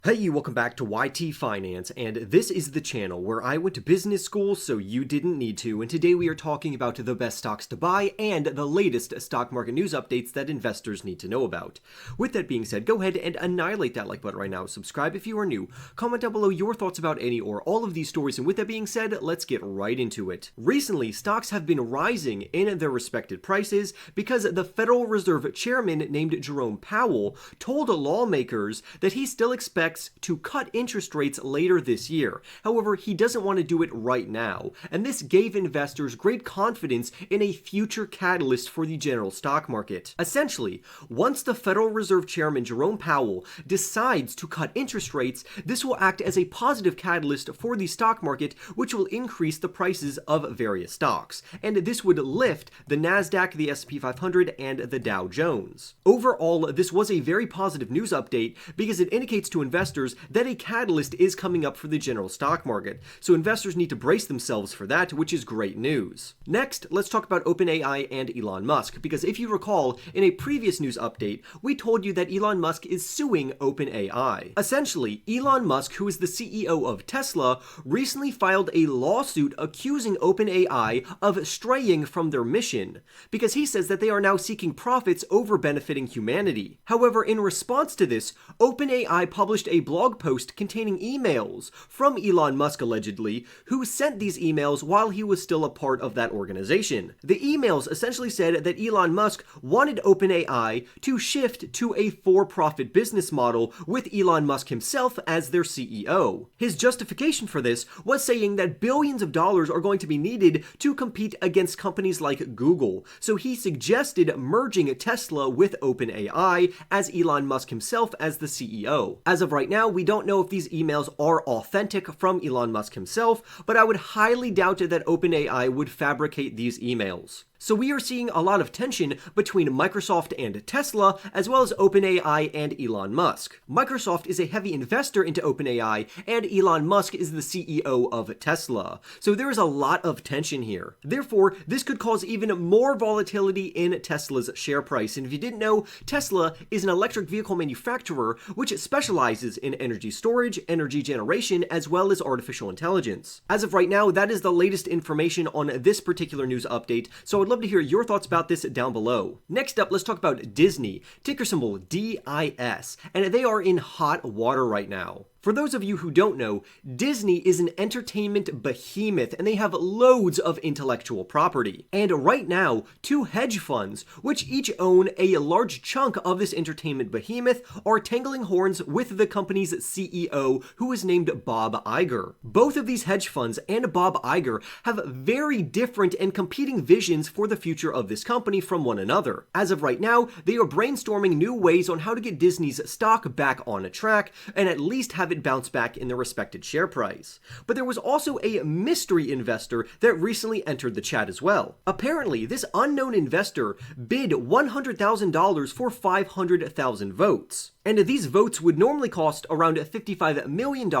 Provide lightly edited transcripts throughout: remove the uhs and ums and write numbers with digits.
Hey, welcome back to YT Finance, and this is the channel where I went to business school so you didn't need to, and today we are talking about the best stocks to buy and the latest stock market news updates that investors need to know about. With that being said, go ahead and annihilate that like button right now, subscribe if you are new, comment down below your thoughts about any or all of these stories, and with that being said, let's get right into it. Recently, stocks have been rising in their respected prices because the Federal Reserve Chairman named Jerome Powell told lawmakers that he still expects to cut interest rates later this year. However, he doesn't want to do it right now, and this gave investors great confidence in a future catalyst for the general stock market. Essentially, once the Federal Reserve Chairman Jerome Powell decides to cut interest rates, this will act as a positive catalyst for the stock market, which will increase the prices of various stocks, and this would lift the Nasdaq, the S&P 500, and the Dow Jones. Overall, this was a very positive news update because it indicates to investors that a catalyst is coming up for the general stock market, so investors need to brace themselves for that, which is great news. Next, let's talk about OpenAI and Elon Musk, because if you recall, in a previous news update, we told you that Elon Musk is suing OpenAI. Essentially, Elon Musk, who is the CEO of Tesla, recently filed a lawsuit accusing OpenAI of straying from their mission, because he says that they are now seeking profits over benefiting humanity. However, in response to this, OpenAI published a blog post containing emails from Elon Musk allegedly, who sent these emails while he was still a part of that organization. The emails essentially said that Elon Musk wanted OpenAI to shift to a for-profit business model with Elon Musk himself as their CEO. His justification for this was saying that billions of dollars are going to be needed to compete against companies like Google, so he suggested merging Tesla with OpenAI as Elon Musk himself as the CEO. As of right now, we don't know if these emails are authentic from Elon Musk himself, but I would highly doubt that OpenAI would fabricate these emails. So we are seeing a lot of tension between Microsoft and Tesla, as well as OpenAI and Elon Musk. Microsoft is a heavy investor into OpenAI, and Elon Musk is the CEO of Tesla. So there is a lot of tension here. Therefore, this could cause even more volatility in Tesla's share price. And if you didn't know, Tesla is an electric vehicle manufacturer which specializes in energy storage, energy generation, as well as artificial intelligence. As of right now, that is the latest information on this particular news update, so I would love to hear your thoughts about this down below. Next up, let's talk about Disney, ticker symbol DIS, and they are in hot water right now. For those of you who don't know, Disney is an entertainment behemoth, and they have loads of intellectual property. And right now, two hedge funds, which each own a large chunk of this entertainment behemoth, are tangling horns with the company's CEO, who is named Bob Iger. Both of these hedge funds and Bob Iger have very different and competing visions for the future of this company from one another. As of right now, they are brainstorming new ways on how to get Disney's stock back on a track, and at least have it bounce back in their respected share price. But there was also a mystery investor that recently entered the chat as well. Apparently, this unknown investor bid $100,000 for 500,000 votes. And these votes would normally cost around $55 million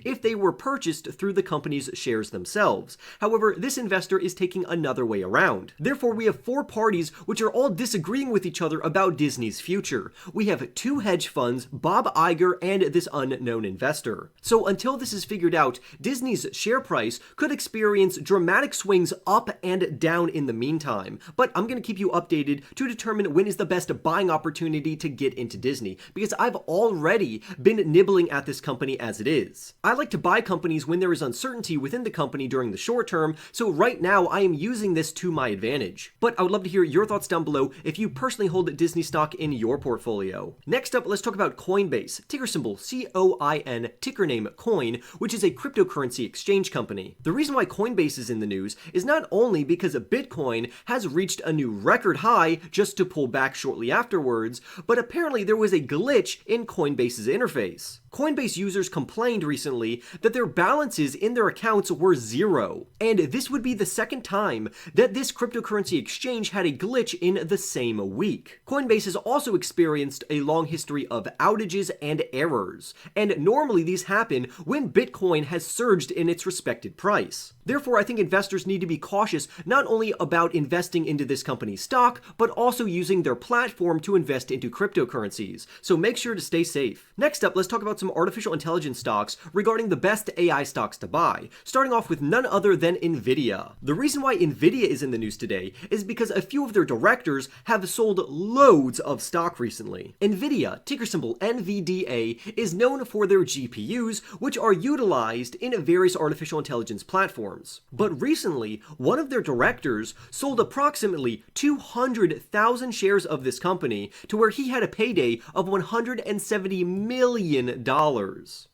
if they were purchased through the company's shares themselves. However, this investor is taking another way around. Therefore, we have four parties which are all disagreeing with each other about Disney's future. We have two hedge funds, Bob Iger, and this unknown investor. So until this is figured out, Disney's share price could experience dramatic swings up and down in the meantime. But I'm going to keep you updated to determine when is the best buying opportunity to get into Disney, because I've already been nibbling at this company as it is. I like to buy companies when there is uncertainty within the company during the short term, so right now I am using this to my advantage. But I would love to hear your thoughts down below if you personally hold Disney stock in your portfolio. Next up, let's talk about Coinbase, ticker symbol COIN, ticker name Coin, which is a cryptocurrency exchange company. The reason why Coinbase is in the news is not only because Bitcoin has reached a new record high just to pull back shortly afterwards, but apparently there was a glitch in Coinbase's interface. Coinbase users complained recently that their balances in their accounts were zero, and this would be the second time that this cryptocurrency exchange had a glitch in the same week. Coinbase has also experienced a long history of outages and errors, and normally these happen when Bitcoin has surged in its respected price. Therefore, I think investors need to be cautious not only about investing into this company's stock, but also using their platform to invest into cryptocurrencies. So make sure to stay safe. Next up, let's talk about some artificial intelligence stocks regarding the best AI stocks to buy, starting off with none other than Nvidia. The reason why Nvidia is in the news today is because a few of their directors have sold loads of stock recently. Nvidia, ticker symbol NVDA, is known for their GPUs, which are utilized in various artificial intelligence platforms. But recently, one of their directors sold approximately 200,000 shares of this company to where he had a payday of $170 million.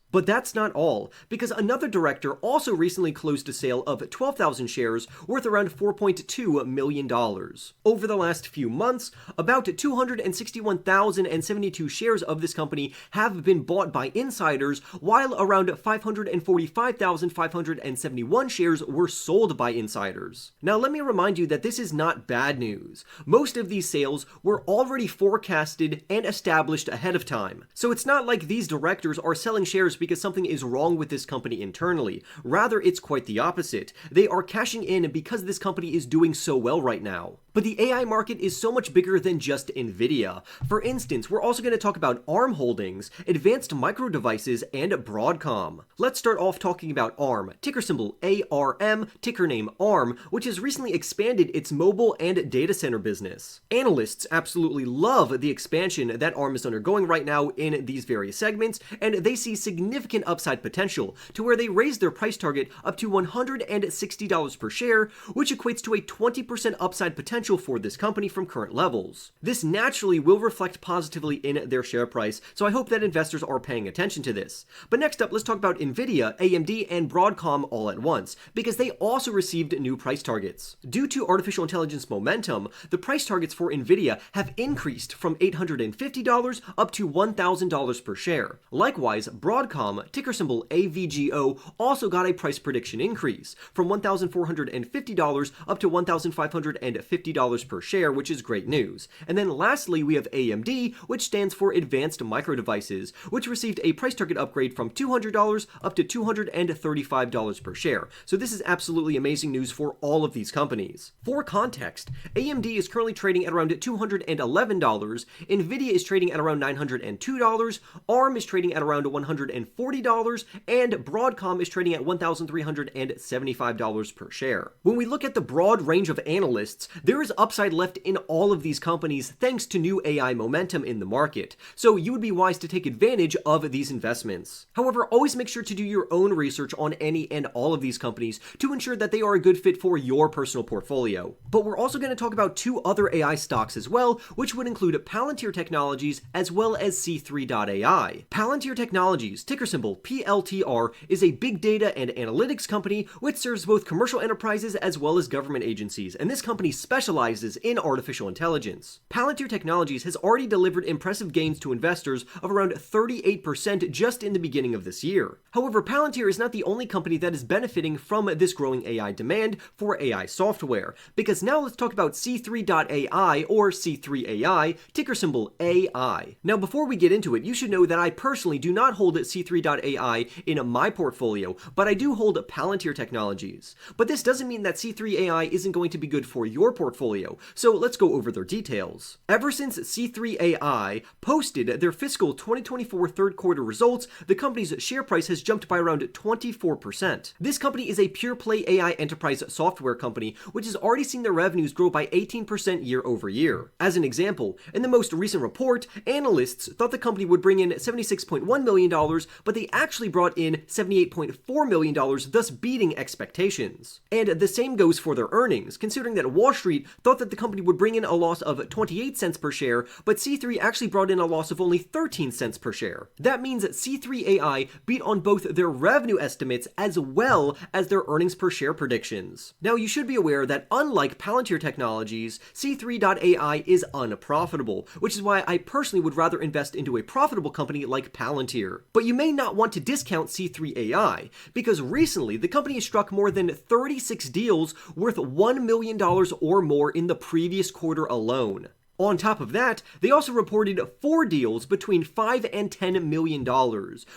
But that's not all, because another director also recently closed a sale of 12,000 shares worth around $4.2 million. Over the last few months, about 261,072 shares of this company have been bought by insiders, while around 545,571 shares were sold by insiders. Now let me remind you that this is not bad news. Most of these sales were already forecasted and established ahead of time. So it's not like these directors are selling shares because something is wrong with this company internally. Rather, it's quite the opposite. They are cashing in because this company is doing so well right now. But the AI market is so much bigger than just Nvidia. For instance, we're also going to talk about ARM Holdings, Advanced Micro Devices, and Broadcom. Let's start off talking about ARM, ticker symbol ARM, ticker name ARM, which has recently expanded its mobile and data center business. Analysts absolutely love the expansion that ARM is undergoing right now in these various segments, and they see significant upside potential to where they raised their price target up to $160 per share, which equates to a 20% upside potential for this company from current levels. This naturally will reflect positively in their share price, so I hope that investors are paying attention to this. But next up, let's talk about Nvidia, AMD, and Broadcom all at once, because they also received new price targets. Due to artificial intelligence momentum, the price targets for Nvidia have increased from $850 up to $1,000 per share. Likewise, Broadcom, ticker symbol AVGO, also got a price prediction increase from $1,450 up to $1,550 per share, which is great news. And then lastly, we have AMD, which stands for Advanced Micro Devices, which received a price target upgrade from $200 up to $235 per share. So this is absolutely amazing news for all of these companies. For context, AMD is currently trading at around $211, Nvidia is trading at around $902, ARM is trading at around $140, and Broadcom is trading at $1,375 per share. When we look at the broad range of analysts, there is upside left in all of these companies thanks to new AI momentum in the market, so you would be wise to take advantage of these investments. However, always make sure to do your own research on any and all of these companies to ensure that they are a good fit for your personal portfolio. But we're also going to talk about two other AI stocks as well, which would include Palantir Technologies as well as C3.ai. Palantir Technologies, ticker symbol PLTR, is a big data and analytics company which serves both commercial enterprises as well as government agencies, and this company specializes in artificial intelligence. Palantir Technologies has already delivered impressive gains to investors of around 38% just in the beginning of this year. However, Palantir is not the only company that is benefiting from this growing AI demand for AI software, because now let's talk about C3.ai or C3AI, ticker symbol AI. Now before we get into it, you should know that I personally do not hold C3.ai in my portfolio, but I do hold Palantir Technologies. But this doesn't mean that C3AI isn't going to be good for your portfolio, so let's go over their details. Ever since C3AI posted their fiscal 2024 third quarter results, the company's share price has jumped by around 24%. This company is a pure play AI enterprise software company, which has already seen their revenues grow by 18% year over year. As an example, in the most recent report, analysts thought the company would bring in $76.1 million, but they actually brought in $78.4 million, thus beating expectations. And the same goes for their earnings, considering that Wall Street thought that the company would bring in a loss of 28 cents per share, but C3 actually brought in a loss of only 13 cents per share. That means that C3AI beat on both their revenue estimates as well as their earnings per share predictions. Now you should be aware that unlike Palantir Technologies, C3.ai is unprofitable, which is why I personally would rather invest into a profitable company like Palantir. But you may not want to discount C3AI, because recently the company has struck more than 36 deals worth $1 million or more in the previous quarter alone. On top of that, they also reported 4 deals between $5 and $10 million,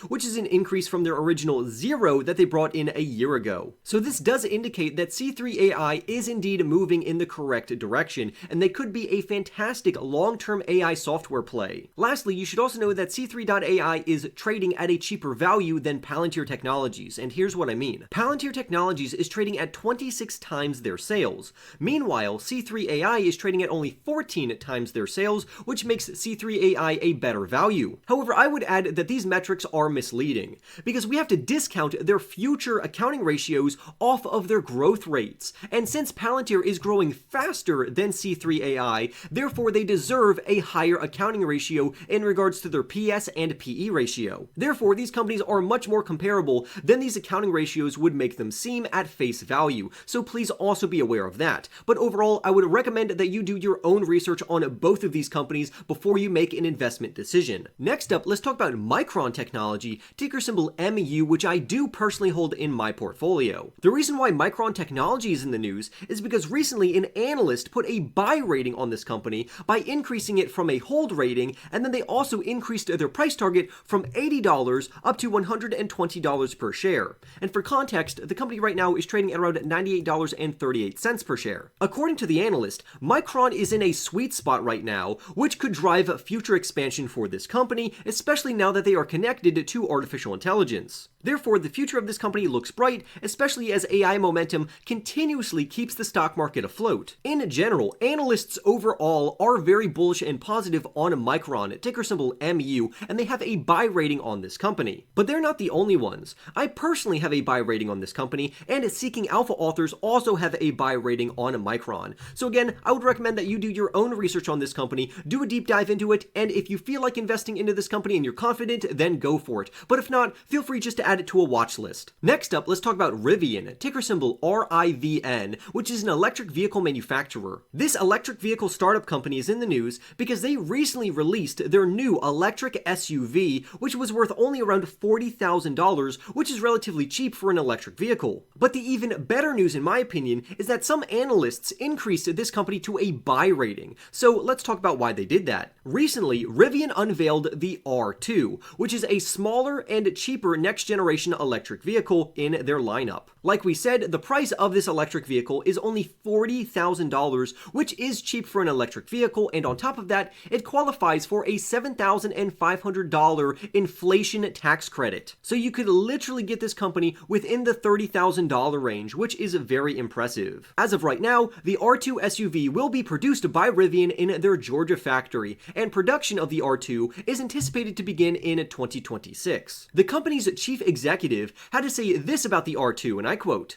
which is an increase from their original 0 that they brought in a year ago. So this does indicate that C3 AI is indeed moving in the correct direction, and they could be a fantastic long-term AI software play. Lastly, you should also know that C3.ai is trading at a cheaper value than Palantir Technologies, and here's what I mean. Palantir Technologies is trading at 26 times their sales. Meanwhile, C3 AI is trading at only 14 times their sales, which makes C3 AI a better value. However, I would add that these metrics are misleading, because we have to discount their future accounting ratios off of their growth rates. And since Palantir is growing faster than C3 AI, therefore they deserve a higher accounting ratio in regards to their PS and PE ratio. Therefore, these companies are much more comparable than these accounting ratios would make them seem at face value, so please also be aware of that. But overall, I would recommend that you do your own research on both of these companies before you make an investment decision. Next up, let's talk about Micron Technology, ticker symbol MU, which I do personally hold in my portfolio. The reason why Micron Technology is in the news is because recently an analyst put a buy rating on this company by increasing it from a hold rating, and then they also increased their price target from $80 up to $120 per share. And for context, the company right now is trading at around $98.38 per share. According to the analyst, Micron is in a sweet spot right now, which could drive future expansion for this company, especially now that they are connected to artificial intelligence. Therefore, the future of this company looks bright, especially as AI momentum continuously keeps the stock market afloat. In general, analysts overall are very bullish and positive on Micron, ticker symbol MU, and they have a buy rating on this company. But they're not the only ones. I personally have a buy rating on this company, and Seeking Alpha authors also have a buy rating on Micron. So again, I would recommend that you do your own research on this company, do a deep dive into it, and if you feel like investing into this company and you're confident, then go for it. But if not, feel free just to add it to a watch list. Next up, let's talk about Rivian, ticker symbol RIVN, which is an electric vehicle manufacturer. This electric vehicle startup company is in the news because they recently released their new electric SUV, which was worth only around $40,000, which is relatively cheap for an electric vehicle. But the even better news, in my opinion, is that some analysts increased this company to a buy rating. So let's talk about why they did that. Recently, Rivian unveiled the R2, which is a smaller and cheaper next-generation electric vehicle in their lineup. Like we said, the price of this electric vehicle is only $40,000, which is cheap for an electric vehicle, and on top of that, it qualifies for a $7,500 inflation tax credit. So you could literally get this company within the $30,000 range, which is very impressive. As of right now, the R2 SUV will be produced by Rivian in their Georgia factory, and production of the R2 is anticipated to begin in 2026. The company's chief executive had to say this about the R2, and I quote,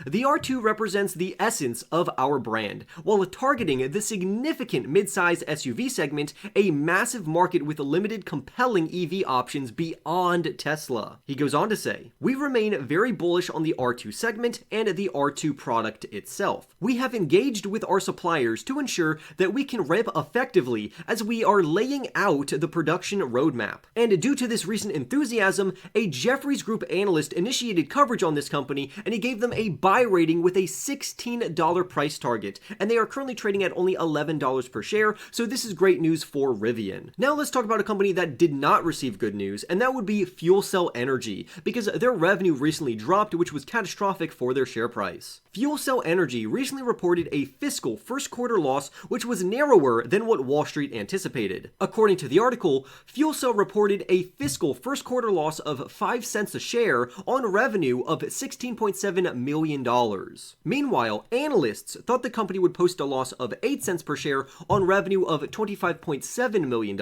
"The R2 represents the essence of our brand, while targeting the significant mid-size SUV segment, a massive market with limited compelling EV options beyond Tesla." He goes on to say, "We remain very bullish on the R2 segment and the R2 product itself. We have engaged with our suppliers to ensure that we can ramp effectively as we are laying out the production roadmap." And due to this recent enthusiasm, a Jefferies Group analyst initiated coverage on this company, and he gave them a buy rating with a $16 price target, and they are currently trading at only $11 per share, so this is great news for Rivian. Now let's talk about a company that did not receive good news, and that would be Fuel Cell Energy, because their revenue recently dropped, which was catastrophic for their share price. Fuel Cell Energy recently reported a fiscal first quarter loss, which was narrower than what Wall Street anticipated. According to the article, Fuel Cell reported a fiscal first quarter loss of 5 cents a share on revenue of $16.7 million. Meanwhile, analysts thought the company would post a loss of 8 cents per share on revenue of $25.7 million.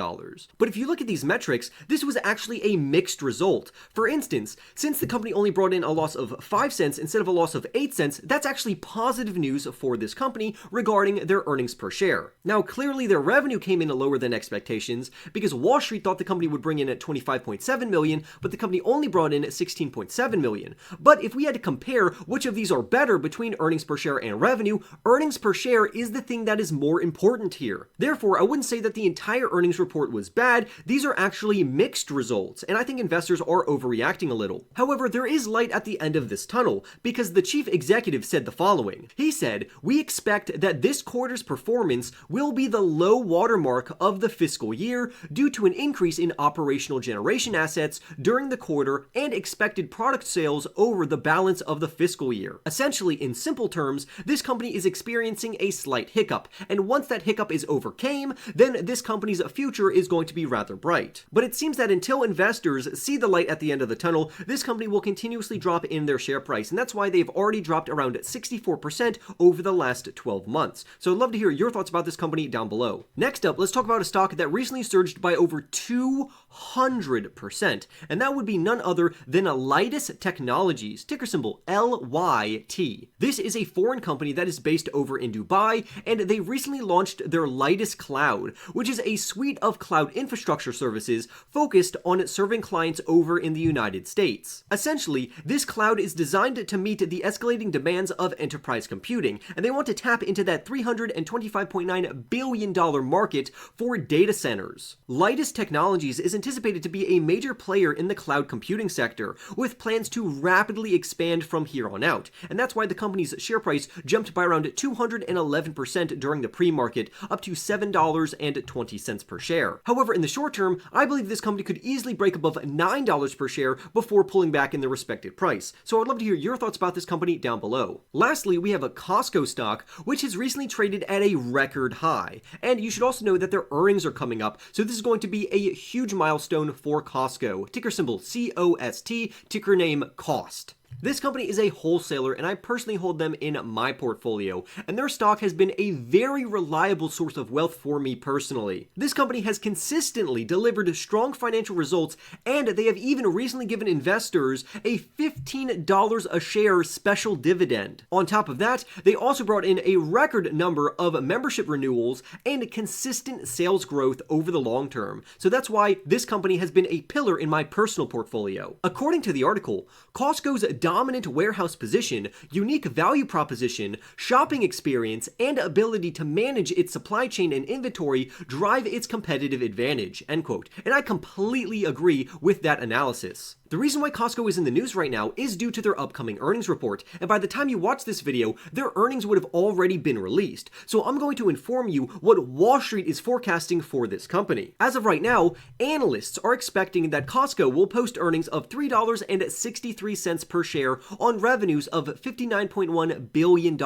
But if you look at these metrics, this was actually a mixed result. For instance, since the company only brought in a loss of 5 cents instead of a loss of 8 cents, that's actually positive news for this company regarding their earnings per share. Now, clearly their revenue came in lower than expectations because Wall Street thought the company would bring in at $25.7 million, but the company only brought in $16.7 million. But if we had to compare which of these these are better between earnings per share and revenue, earnings per share is the thing that is more important here. Therefore, I wouldn't say that the entire earnings report was bad. These are actually mixed results, and I think investors are overreacting a little. However, there is light at the end of this tunnel, because the chief executive said the following. He said, "We expect that this quarter's performance will be the low watermark of the fiscal year due to an increase in operational generation assets during the quarter and expected product sales over the balance of the fiscal year." Essentially, in simple terms, this company is experiencing a slight hiccup, and once that hiccup is overcame, then this company's future is going to be rather bright. But it seems that until investors see the light at the end of the tunnel, this company will continuously drop in their share price, and that's why they've already dropped around 64% over the last 12 months. So I'd love to hear your thoughts about this company down below. Next up, let's talk about a stock that recently surged by over 200%, and that would be none other than Lytus Technologies, ticker symbol LYT. This is a foreign company that is based over in Dubai, and they recently launched their Lytus Cloud, which is a suite of cloud infrastructure services focused on serving clients over in the United States. Essentially, this cloud is designed to meet the escalating demands of enterprise computing, and they want to tap into that $325.9 billion market for data centers. Lytus Technologies is anticipated to be a major player in the cloud computing sector, with plans to rapidly expand from here on out, and that's why the company's share price jumped by around 211% during the pre-market, up to $7.20 per share. However, in the short term, I believe this company could easily break above $9 per share before pulling back in their respective price. So I'd love to hear your thoughts about this company down below. Lastly, we have a Costco stock, which has recently traded at a record high. And you should also know that their earnings are coming up, so this is going to be a huge milestone for Costco. Ticker symbol COST, ticker name COST. This company is a wholesaler, and I personally hold them in my portfolio, and their stock has been a very reliable source of wealth for me personally. This company has consistently delivered strong financial results, and they have even recently given investors a $15 a share special dividend. On top of that, they also brought in a record number of membership renewals and consistent sales growth over the long term. So that's why this company has been a pillar in my personal portfolio. According to the article, Costco's dominant warehouse position, unique value proposition, shopping experience, and ability to manage its supply chain and inventory drive its competitive advantage, end quote. And I completely agree with that analysis. The reason why Costco is in the news right now is due to their upcoming earnings report, and by the time you watch this video, their earnings would have already been released. So I'm going to inform you what Wall Street is forecasting for this company. As of right now, analysts are expecting that Costco will post earnings of $3.63 per share on revenues of $59.1 billion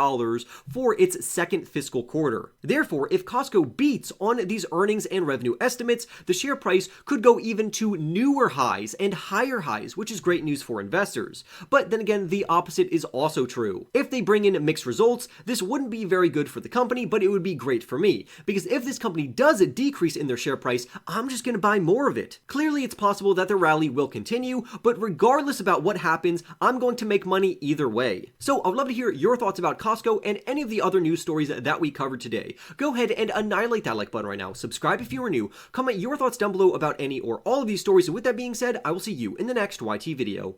for its second fiscal quarter. Therefore, if Costco beats on these earnings and revenue estimates, the share price could go even to newer highs and higher highs, which is great news for investors. But then again, the opposite is also true. If they bring in mixed results, this wouldn't be very good for the company, but it would be great for me, because if this company does decrease in their share price, I'm just going to buy more of it. Clearly, it's possible that the rally will continue, but regardless about what happens, I'm going to make money either way. So I'd love to hear your thoughts about Costco and any of the other news stories that we covered today. Go ahead and annihilate that like button right now. Subscribe if you are new. Comment your thoughts down below about any or all of these stories. And with that being said, I will see you in the next YT video.